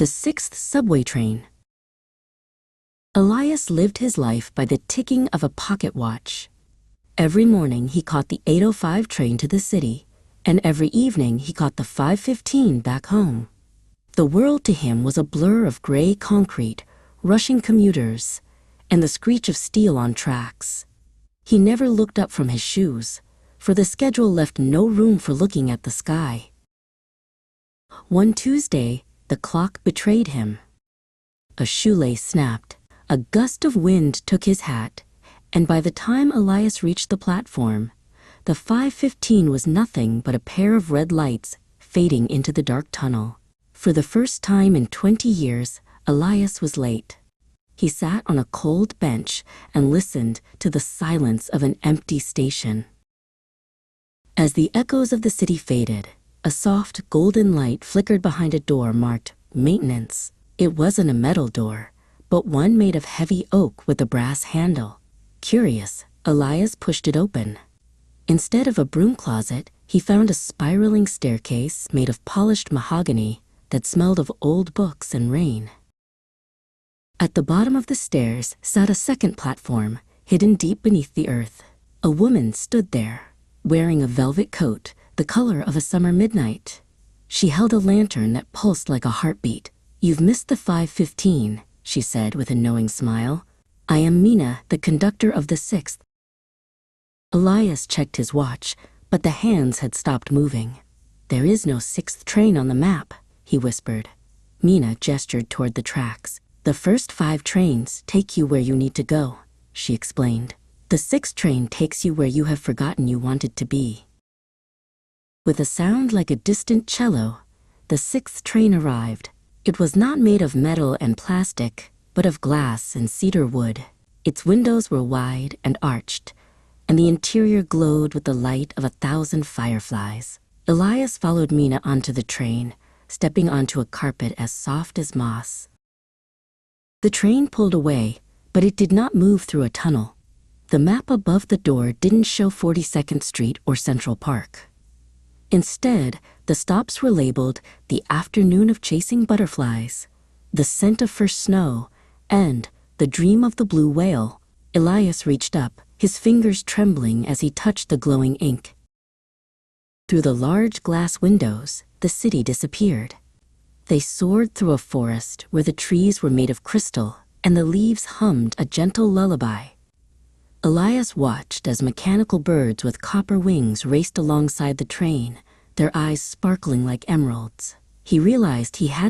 The sixth subway train. Elias lived his life by the ticking of a pocket watch. Every morning he caught the 8:05 train to the city, and every evening he caught the 5:15 back home. The world to him was a blur of gray concrete, rushing commuters, and the screech of steel on tracks. He never looked up from his shoes, for the schedule left no room for looking at the sky. One Tuesday, the clock betrayed him. A shoelace snapped, a gust of wind took his hat, and by the time Elias reached the platform, the 5:15 was nothing but a pair of red lights fading into the dark tunnel. For the first time in 20 years, Elias was late. He sat on a cold bench and listened to the silence of an empty station. As the echoes of the city faded, a soft golden light flickered behind a door marked maintenance. It wasn't a metal door, but one made of heavy oak with a brass handle. Curious, Elias pushed it open. Instead of a broom closet, he found a spiraling staircase made of polished mahogany that smelled of old books and rain. At the bottom of the stairs sat a second platform, hidden deep beneath the earth. A woman stood there, wearing a velvet coat, the color of a summer midnight. She held a lantern that pulsed like a heartbeat. "You've missed the 5:15, she said with a knowing smile. "I am Mina, the conductor of the 6th. Elias checked his watch, but the hands had stopped moving. "There is no 6th train on the map," he whispered. Mina gestured toward the tracks. "The first 5 trains take you where you need to go," she explained. "The 6th train takes you where you have forgotten you wanted to be." With a sound like a distant cello, the 6th train arrived. It was not made of metal and plastic, but of glass and cedar wood. Its windows were wide and arched, and the interior glowed with the light of 1,000 fireflies. Elias followed Mina onto the train, stepping onto a carpet as soft as moss. The train pulled away, but it did not move through a tunnel. The map above the door didn't show 42nd Street or Central Park. Instead, the stops were labeled "The Afternoon of Chasing Butterflies," "The Scent of First Snow," and "The Dream of the Blue Whale." Elias reached up, his fingers trembling as he touched the glowing ink. Through the large glass windows, the city disappeared. They soared through a forest where the trees were made of crystal and the leaves hummed a gentle lullaby. Elias watched as mechanical birds with copper wings raced alongside the train, their eyes sparkling like emeralds. He realized he hadn't